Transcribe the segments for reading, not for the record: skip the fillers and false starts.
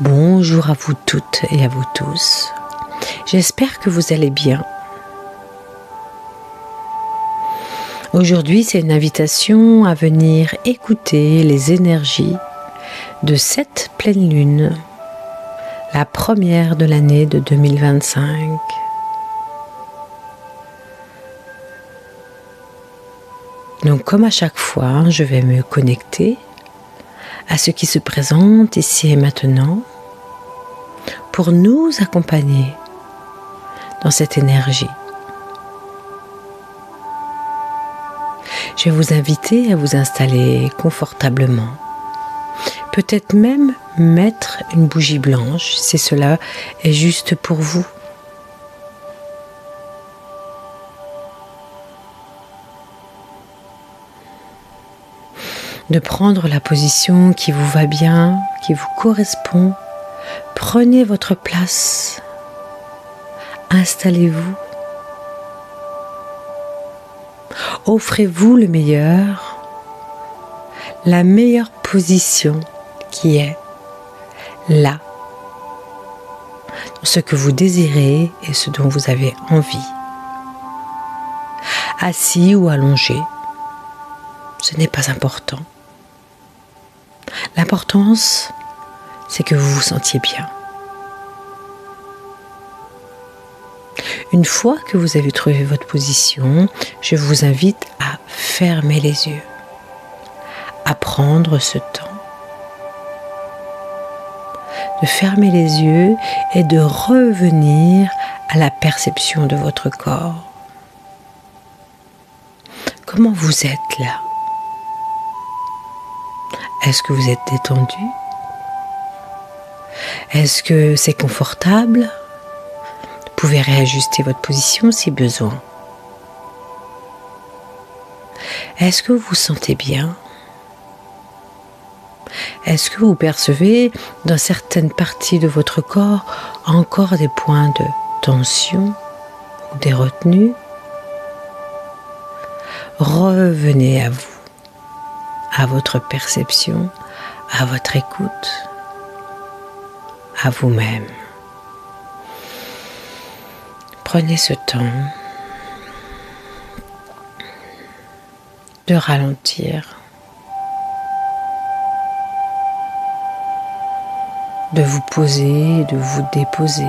Bonjour à vous toutes et à vous tous. J'espère que vous allez bien. Aujourd'hui, c'est une invitation à venir écouter les énergies de cette pleine lune, la première de l'année de 2025. Donc, comme à chaque fois, je vais me connecter à ce qui se présente ici et maintenant pour nous accompagner dans cette énergie. Je vais vous inviter à vous installer confortablement. Peut-être même mettre une bougie blanche si cela est juste pour vous. De prendre la position qui vous va bien, qui vous correspond. Prenez votre place. Installez-vous. Offrez-vous le meilleur, la meilleure position qui est là, ce que vous désirez et ce dont vous avez envie. Assis ou allongé, ce n'est pas important. L'importance, c'est que vous vous sentiez bien. Une fois que vous avez trouvé votre position, je vous invite à fermer les yeux, à prendre ce temps de fermer les yeux et de revenir à la perception de votre corps. Comment vous êtes là? Est-ce que vous êtes détendu? Est-ce que c'est confortable? Vous pouvez réajuster votre position si besoin. Est-ce que vous vous sentez bien? Est-ce que vous percevez dans certaines parties de votre corps encore des points de tension ou des retenues? Revenez à vous, à votre perception, à votre écoute, à vous-même. Prenez ce temps de ralentir, de vous poser, de vous déposer.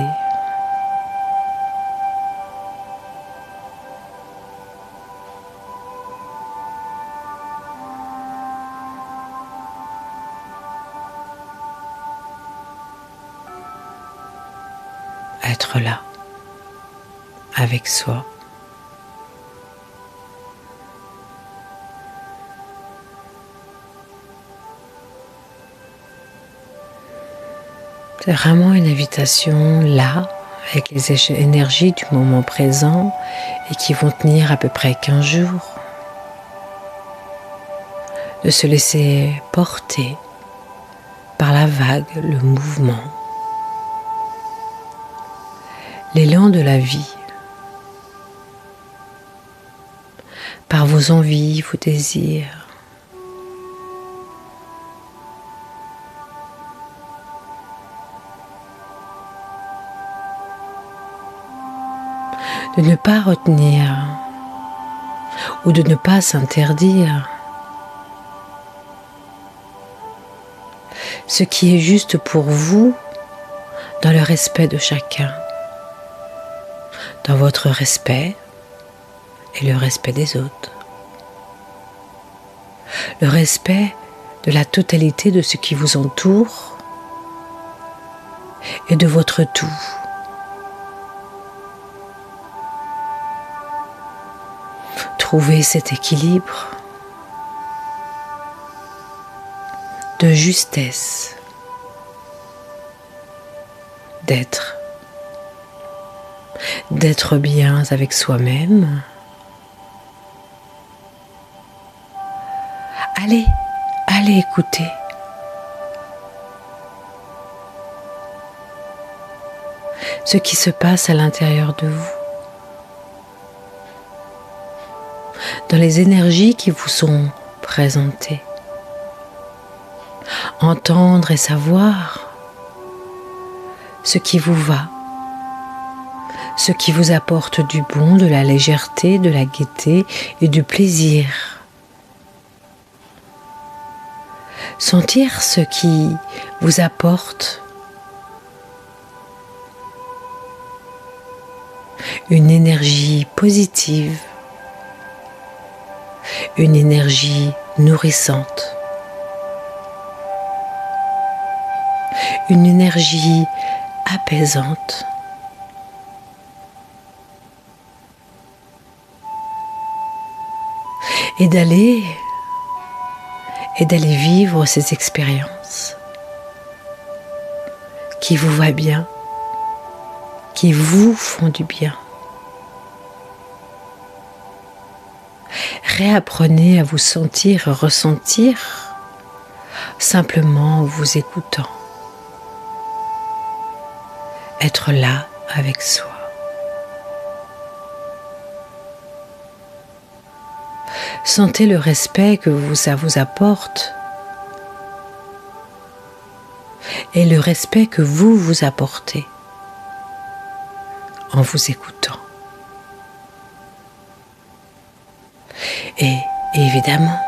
Être là, avec soi. C'est vraiment une invitation là, avec les énergies du moment présent et qui vont tenir à peu près 15 jours. De se laisser porter par la vague, le mouvement, l'élan de la vie, par vos envies, vos désirs. De ne pas retenir ou de ne pas s'interdire ce qui est juste pour vous dans le respect de chacun, dans votre respect et le respect des autres. Le respect de la totalité de ce qui vous entoure et de votre tout. Trouvez cet équilibre de justesse, d'être bien avec soi-même. Allez écouter. Ce qui se passe à l'intérieur de vous. Dans les énergies qui vous sont présentées. Entendre et savoir ce qui vous va, ce qui vous apporte du bon, de la légèreté, de la gaieté et du plaisir. Sentir ce qui vous apporte une énergie positive, une énergie nourrissante, une énergie apaisante. Et d'aller vivre ces expériences qui vous va bien, qui vous font du bien. Réapprenez à vous sentir et ressentir simplement en vous écoutant. Être là avec soi. Sentez le respect que ça vous apporte et le respect que vous vous apportez en vous écoutant. Et évidemment,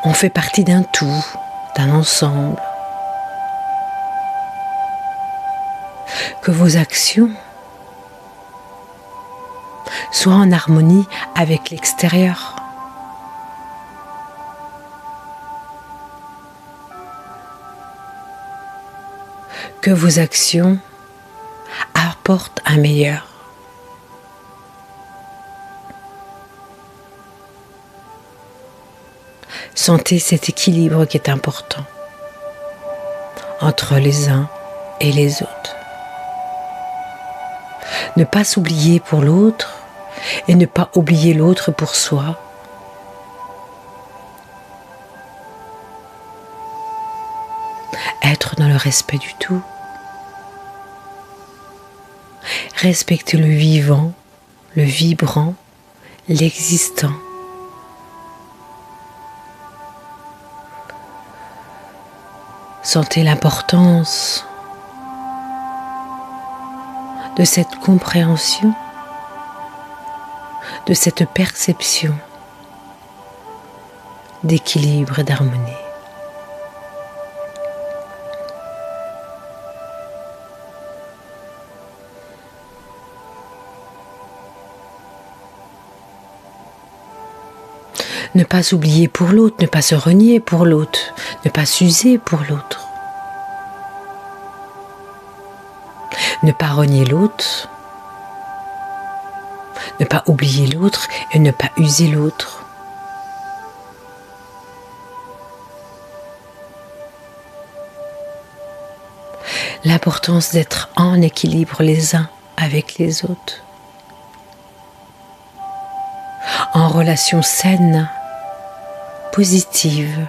on fait partie d'un tout, d'un ensemble. Que vos actions soient en harmonie avec l'extérieur. Que vos actions apportent un meilleur. Sentez cet équilibre qui est important entre les uns et les autres. Ne pas s'oublier pour l'autre et ne pas oublier l'autre pour soi. Être dans le respect du tout. Respecter le vivant, le vibrant, l'existant. Sentez l'importance de cette compréhension, de cette perception d'équilibre et d'harmonie. Ne pas s'oublier pour l'autre, ne pas se renier pour l'autre, ne pas s'user pour l'autre. Ne pas renier l'autre, ne pas oublier l'autre et ne pas user l'autre. L'importance d'être en équilibre les uns avec les autres, en relation saine, positive,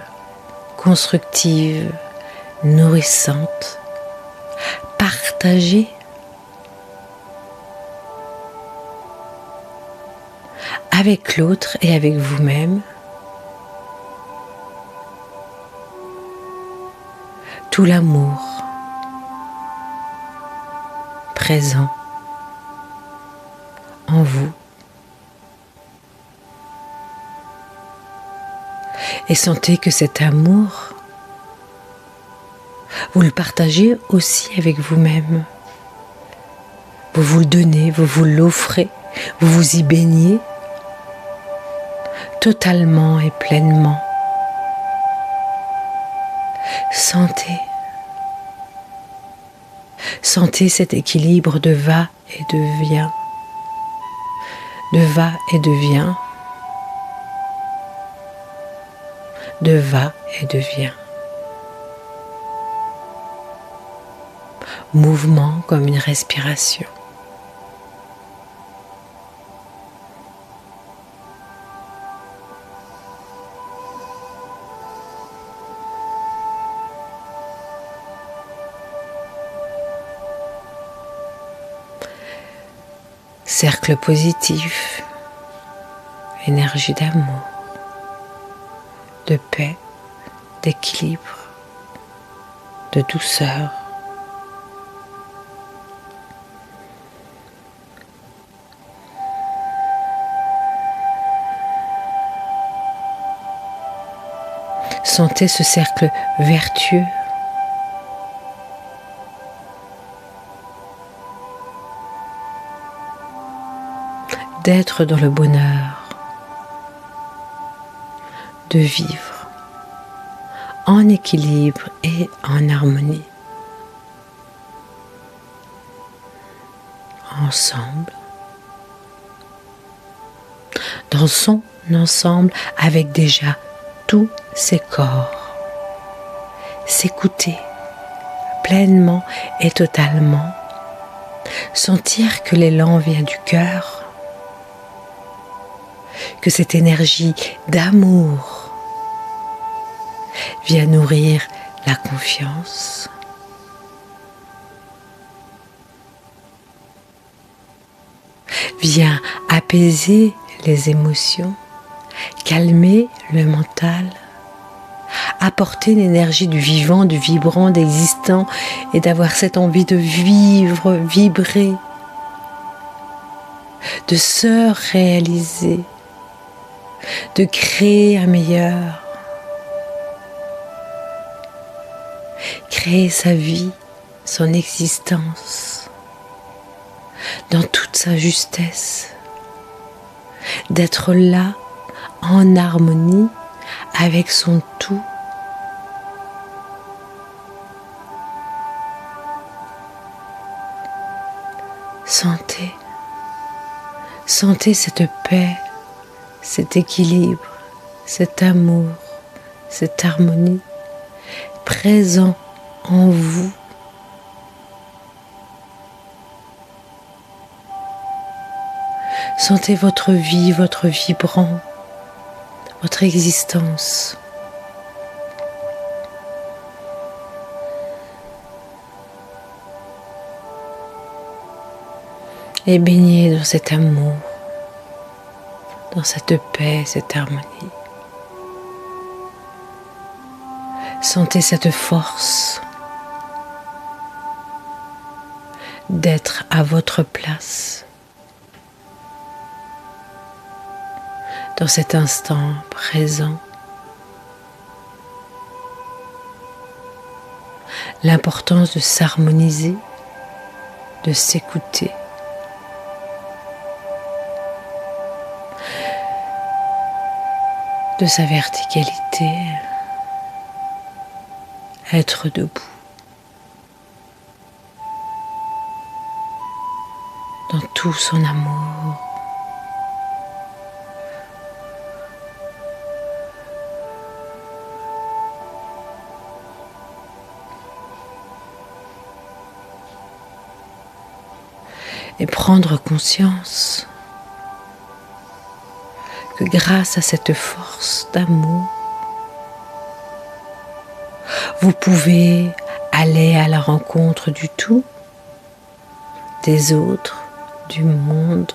constructive, nourrissante, partagée, avec l'autre et avec vous-même. Tout l'amour présent en vous. Et sentez que cet amour, vous le partagez aussi avec vous-même. Vous vous le donnez, vous vous l'offrez, vous vous y baignez totalement et pleinement. Sentez cet équilibre de va et de vient, de va et de vient, de va et de vient. Mouvement comme une respiration. Cercle positif, énergie d'amour, de paix, d'équilibre, de douceur, Sentez ce cercle vertueux. D'être dans le bonheur, de vivre en équilibre et en harmonie. Ensemble, dans son ensemble, avec déjà tous ses corps. S'écouter pleinement et totalement. Sentir que l'élan vient du cœur. Que cette énergie d'amour vient nourrir la confiance. Vient apaiser les émotions, calmer le mental, apporter l'énergie du vivant, du vibrant, d'existant et d'avoir cette envie de vivre, vibrer, de se réaliser, de créer un meilleur, créer sa vie, son existence, dans toute sa justesse, d'être là en harmonie avec son tout. Sentez cette paix, cet équilibre, cet amour, cette harmonie présent en vous. Sentez votre vie, votre vibrant, votre existence. Et baignez dans cet amour, dans cette paix, cette harmonie. Sentez cette force d'être à votre place dans cet instant présent. L'importance de s'harmoniser, de s'écouter. De sa verticalité, être debout, dans tout son amour. Et prendre conscience que grâce à cette force d'amour, vous pouvez aller à la rencontre du tout, des autres, du monde,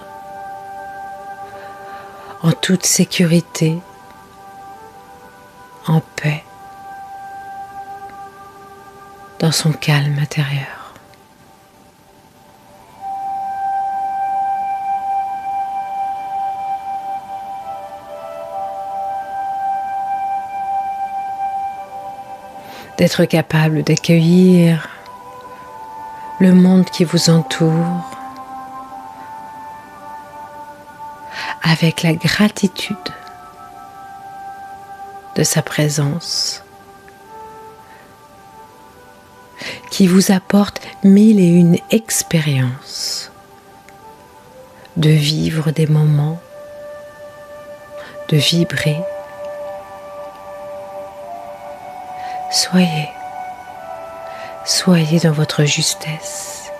en toute sécurité, en paix, dans son calme intérieur. D'être capable d'accueillir le monde qui vous entoure avec la gratitude de sa présence qui vous apporte 1001 expériences de vivre des moments, de vibrer. Soyez dans votre justesse,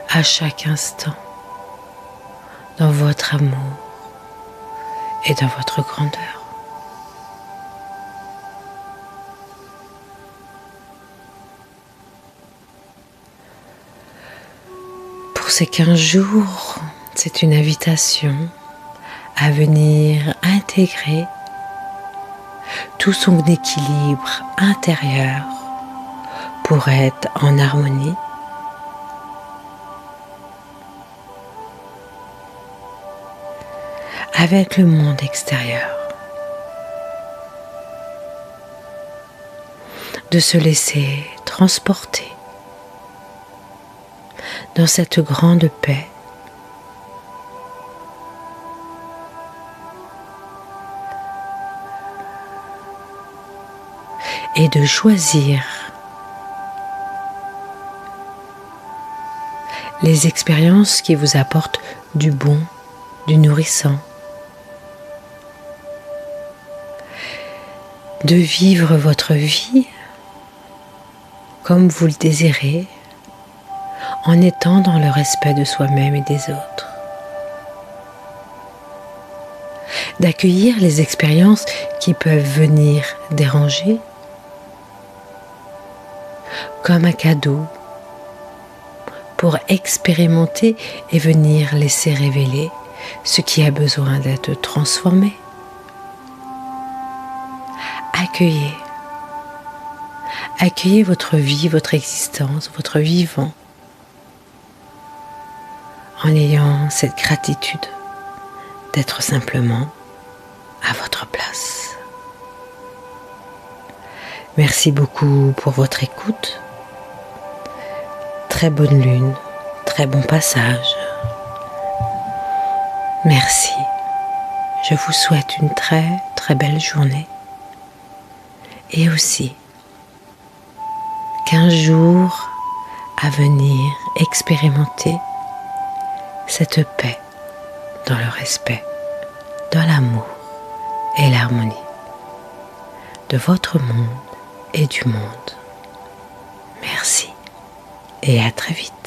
à chaque instant, dans votre amour et dans votre grandeur. Pour ces 15 jours, c'est une invitation à venir intégrer tout son équilibre intérieur pour être en harmonie avec le monde extérieur. de se laisser transporter dans cette grande paix. Et de choisir les expériences qui vous apportent du bon, du nourrissant. De vivre votre vie comme vous le désirez, en étant dans le respect de soi-même et des autres. D'accueillir les expériences qui peuvent venir déranger comme un cadeau pour expérimenter et venir laisser révéler ce qui a besoin d'être transformé. Accueillez votre vie, votre existence, votre vivant, en ayant cette gratitude d'être simplement à votre place. Merci beaucoup pour votre écoute. Très bonne lune, très bon passage. Merci. Je vous souhaite une très très belle journée. Et aussi qu'un jour à venir expérimenter cette paix dans le respect, dans l'amour et l'harmonie de votre monde et du monde. Merci et à très vite.